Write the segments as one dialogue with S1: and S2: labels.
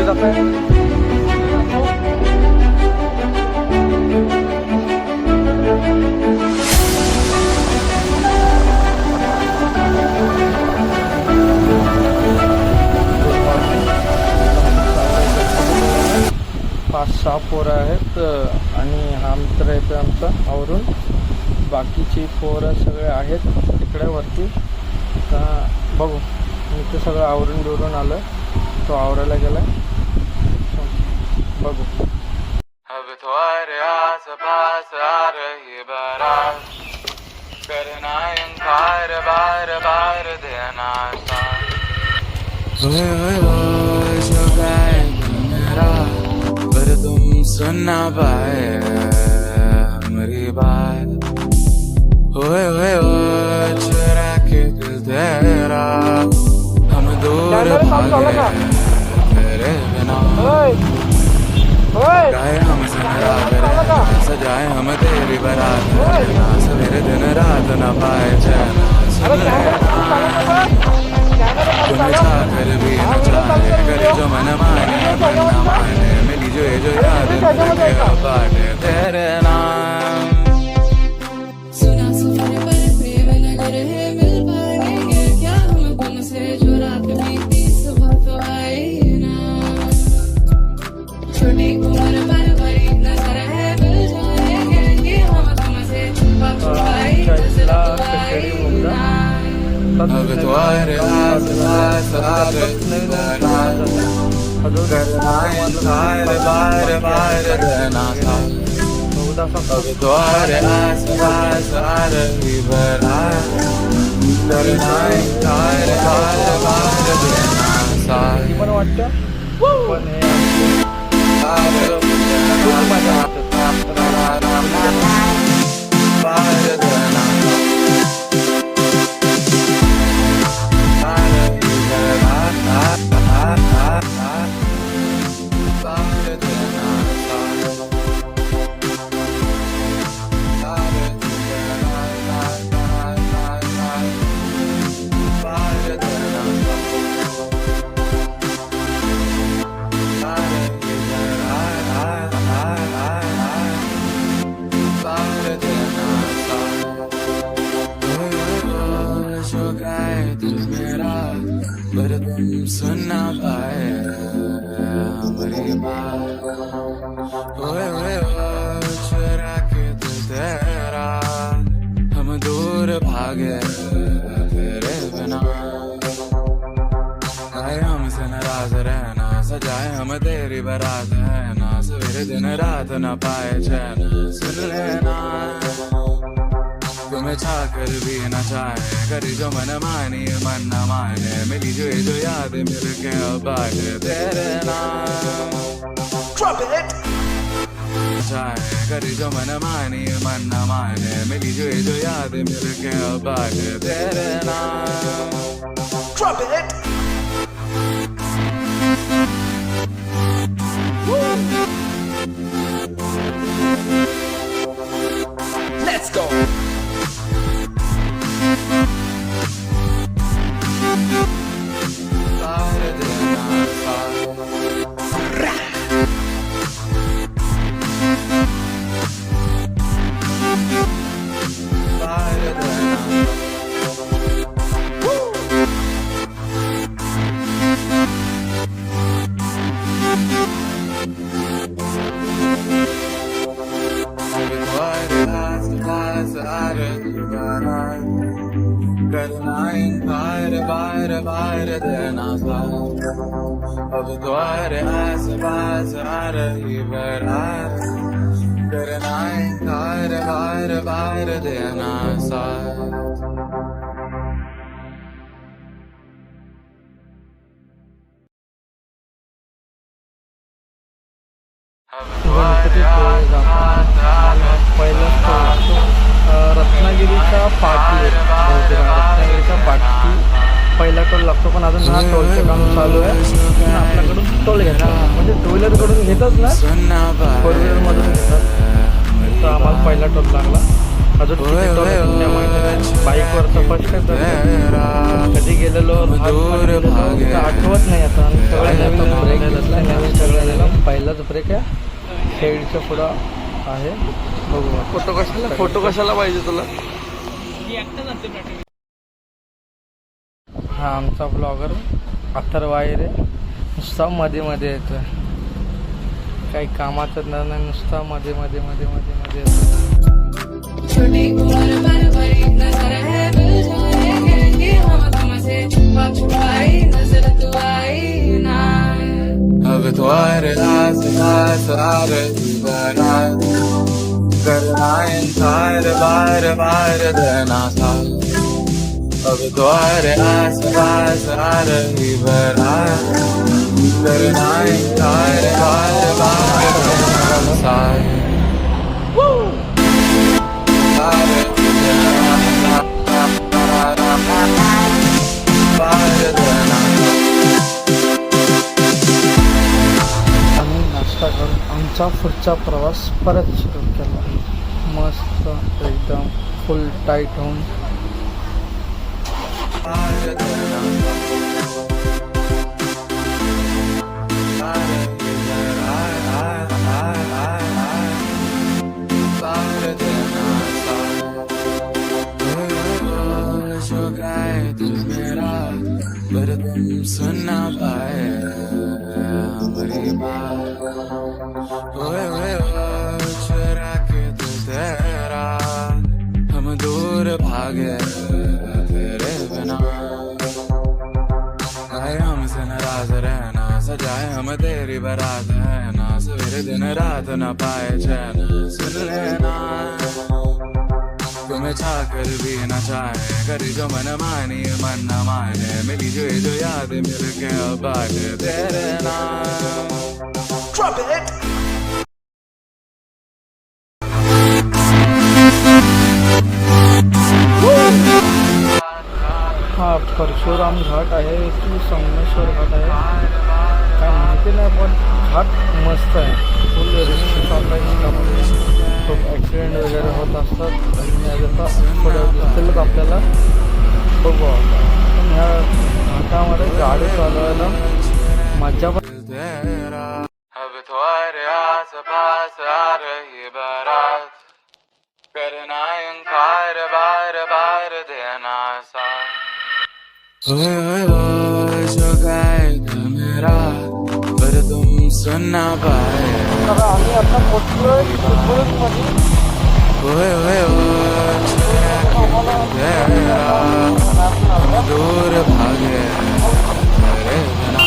S1: पाच सहा पोरं आहेत आणि हा मित्र येतो आमचा आवरून. बाकीची पोरं सगळे आहेत तिकडे वरती. आता बघू, मी ते सगळं आवरून बिवरून आलं, तो आवरायला गेला. बघू.
S2: अब तुम्हारे आसपास आ रही बारात, करना इनकार बार बार देना साथ. ओए ओए ओए शुगाए मेरा, पर तुम सुन ना पाए मेरी बात. ओए ओए ओए चुरा के दिल तेरा, हम दूर भागे तेरे बिना. गाए हम सनरा करे सजाए हम तेरी बारात, सवेरे दिन रात न पाए चैन. तुम्हें चाहकर भी न चाहे, करे जो मन माने मन न माने, मिली जो याद मिल के बाटे तेरे नाम.
S3: सुना सफर पर प्रेम नगर है, मिल पाएंगे क्या हम तुमसे, जो रात बीती सुबह तो आई ना. छोटी उम्र पर बड़ी नजर है, मिल जाएंगे कि हम तुमसे, छुपा छुपाई नजर तो आई ना.
S2: अब तुम्हारे आसपास आ रही बारात, करना इनकार बार बार देना साथ. अब तुम्हारे आसपास आ रही बारात, करना इनकार बार बार देना साथ.
S1: पण वाटतं पण हे
S2: बार देना सुनना पाए हमारी बात. ओए ओए ओए चुरा के दिल तेरा, हम दूर भागे तेरे बिना. आए हमसे नाराज रहना, सजाए हम तेरी बारात है ना, सवेरे दिन रात न पाए चैन. सुन लेना तुम्हें चाहकर भी न चाहे, करी जो मन मानी मन न माने, मिली जो याद मिल के अब बाटे तेरे नाम. चाहे करी जो मन मानी मन न माने, मिली जो याद मिल के अब बाटे तेरे नाम.
S4: Let's go. बार देना साथ. अब तुम्हारे आसपास आ रही बारात, करना इनकार बार बार देना साथ.
S1: रत्नागिरीचा पाटी, रत्नागिरीचा पाटी पहिला टोल लागतो, पण अजून हा टोलचं काम चालू आहे. आपल्याकडून टोल घेतात, म्हणजे टू व्हीलरकडून घेतात ना, फोर व्हीलरमधून घेतात. तर आम्हाला पहिला टोल लागला. अजून किती टोल आहेत त्या माहिती बाईकवर तर फर्स्ट टाइम कधी गेलेलो आठवत नाही आता. सगळे नवीन ब्रेक नवीन सगळं पहिलाच ब्रेक आहे साईडच्या पुढं आहे. बघू फोटो कशाला पाहिजे तुला. हा आमचा ब्लॉगर अथर्व आहे. नुसता मध्ये मध्ये येतोय, काही कामाचं नाही, नुसता मध्ये मध्ये मध्ये मध्ये मध्ये येतोय.
S3: छोटी उम्र पर बड़ी नजर है मिल जाएंगे कि हम तुमसे छुपाई नजर तू आई ना.
S4: अब तुम्हारे आस पास आ रही बारात, करना इनकार बार बार देना था. अब तुम्हारे आस पास आ रही बारात, करना इनकार बार बार देना था.
S1: आम्ही नाश्ता करून आमचा पुढचा प्रवास परत सुरू केला. मस्त एकदम फुल टाईट होऊन.
S4: पर तुम सुनना पाए हमारी बात. ओए चुरा के तू तेरा हम दूर भागे तेरे बिना. आए हमसे नाराज रहना, सजाए हम तेरी बारात है ना. सवेरे दिन रात न पाए चैन सुन लेना. तुम्हें चाहकर भी न चाहे, करी जो मन मानी मन न माने. मिली जो याद मिल के अब बाटे तेरे नाम.
S1: हा परशुराम घाट आहे की संगमेश्वर घाट आहे काय माहिती नाही, पण घाट मस्त आहे. फुल रिस्क चाललाय. खूप ॲक्सिडेंट वगैरे होत असतात आणि आता पुढे दिसतीलच आपल्याला. बघू आता पण ह्या घाटामध्ये गाडी चालवायला मजा पण.
S4: अब तुम्हारे आस पास आ रही बारात, करना इनकार बार बार देना सा. ओए जो गाएगा मेरा पर तुम सुनना पाए.
S1: आम्ही आता पोचलोय चिपळूणमध्ये.
S4: ओए दूर भागे तेरे बिना.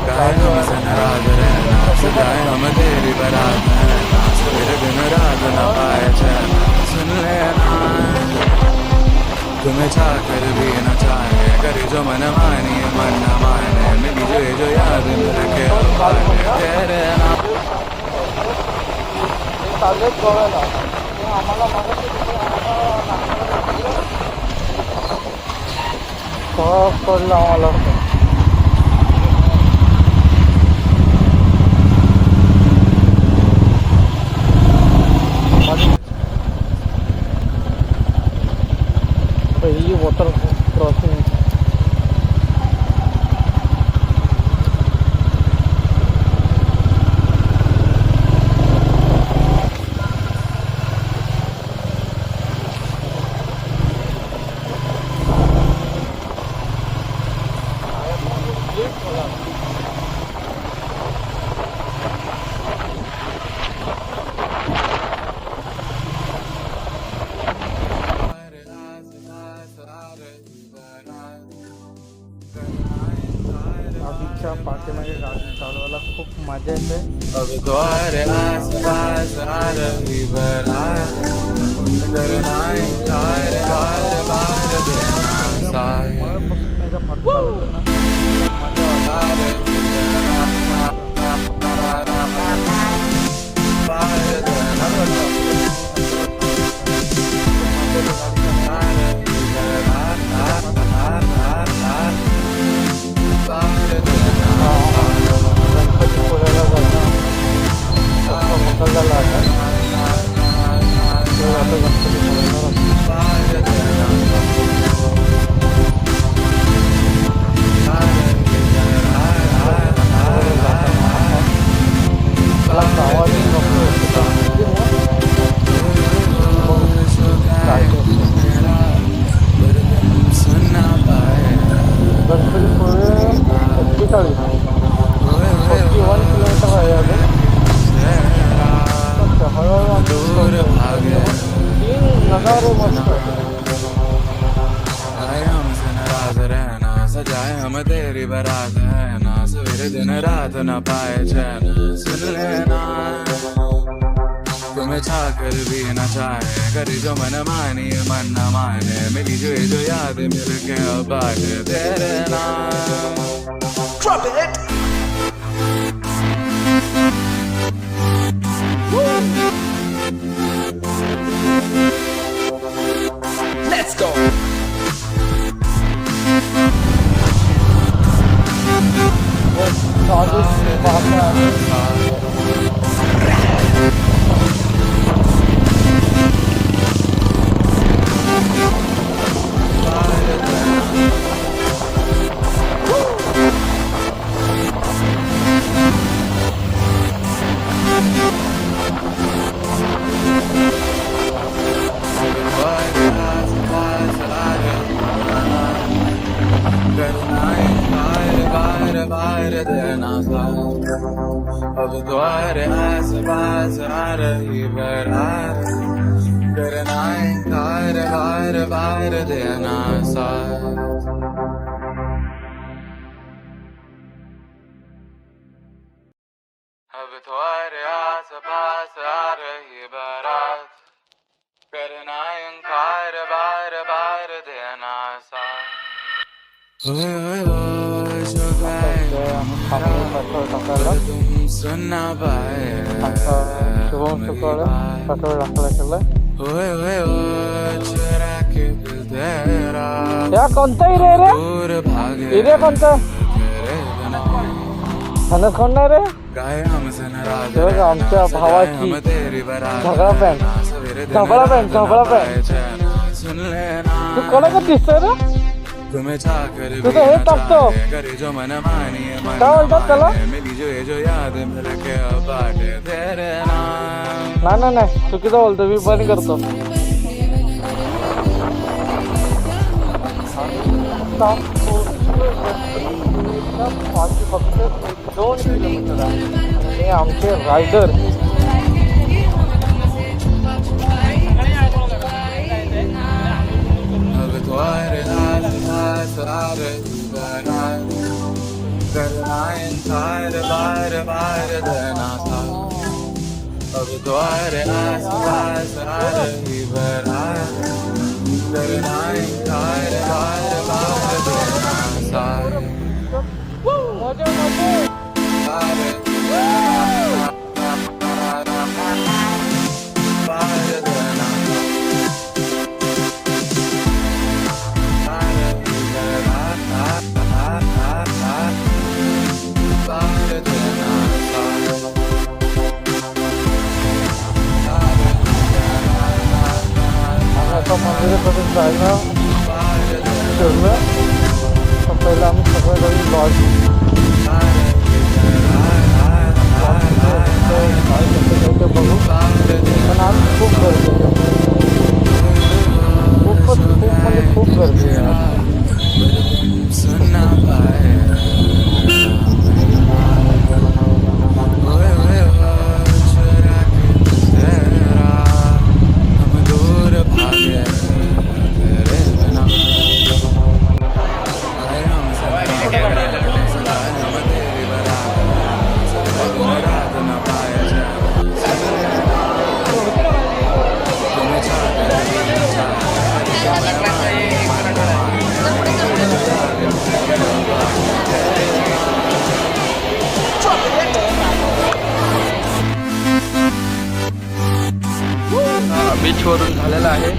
S4: गाए हमसे नाराज रहना, सजाए हम तेरी बारात है ना. सवेरे दिन रात न पाए चैन सुन लेना. तुम्हें चाहकर भी न चाहे, करे जो मन मानी मन न माने. मिली जो याद मिल के अब बाटे तेरे नाम.
S1: चाललेत गोव्याला. आम्हाला पडलं आम्हाला. पहिली वॉटर क्रॉसिंग. आधीच्या पाठीमागे गाडी चालवायला खूप मजा येते.
S4: अब तुम्हारे आस पास आ रही बारात, करना इनकार बार बार देना सा.
S1: बसण्याचा फटका होतो ना, मजा गणपतीपुळ्याला जाता मोकळा झाला आता.
S2: दूर भागे
S1: तीन नजारे मस्त.
S2: आए हमसे नाराज रहना, सजाए हम तेरी बारात है ना, सवेरे दिन रात न पाए चैन सुन लेना. तुम्हें चाहकर भी न चाहे, करी जो मन मानी मन न माने, मिली जो ये जो याद मिल के अब बाटे तेरे नाम.
S1: साधू बाबा
S2: अब द्वार आस पास आ रही बरात, करना इनकार बार बार देना साथ. अब द्वार आस पास आ रही बरात, करना इनकार बार बार देना साथ. ओए ओए ओए जो
S1: टाकायला
S2: तुम सुनना पाए.
S1: आता शुभम सकाळ सकाळी टाकायला केलंय.
S2: ओए ओए ओए चुरा के दिल तेरा
S1: या कोणता हिरे रे?
S2: दूर भागे
S1: हिरे कोणता?
S2: तेरे बिना.
S1: खाणं कोण नाही रे?
S2: काय हमसे नाराज
S1: तेव्हा
S2: रहना,
S1: आमच्या
S2: सजाए
S1: भावाची
S2: हम तेरी बारात
S1: झगडा
S2: है
S1: पॅन्ट.
S2: ना, सवेरे दिन
S1: झगडा पॅन्ट,
S2: रात
S1: झगडा
S2: न
S1: पॅन्ट.
S2: पाए चैन सुन लेना.
S1: तू कोणाकडे दिसतोय रे?
S2: तुम्हें चाहकर भी
S1: तुझं हे
S2: न
S1: टाकतो.
S2: चाहे, करे जो मन मानी मन
S1: काय बोलतात
S2: न
S1: त्याला?
S2: माने, मिली जो ये जो याद मिल के अब बाटे तेरे नाम.
S1: नाही चुकीचं बोलतो मी बंद करतो. फक्त 2 किलोमीटर आहे आणि आमचे रायडर
S2: अब तुम्हारे हाथ हाथ आ रही बारात, करना इनकार बार बार देना था. अब तुम्हारे आस पास आ रही बारात, करना इनकार बार बार देना था.
S1: मजा मजा मंदिरापर्यंत जायला ठेवलं. पहिला आम्ही सगळ्या लॉज बघू. पण आज खूप गर्दी आहे, खूप गर्दी आहे.
S2: सुनना पाए. ओए ओए ओए चुरा के तेरा हम दूर भागे तेरे बिना. आए हमसे सजाए हम तेरी बारात, सवेरे दिन रात न पाए चैन. तुम्हें चाहकर भी न चाहे,
S1: बीच वरून झालेला आहे.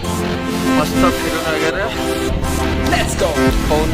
S1: मस्त फिरून वगैरे पाहून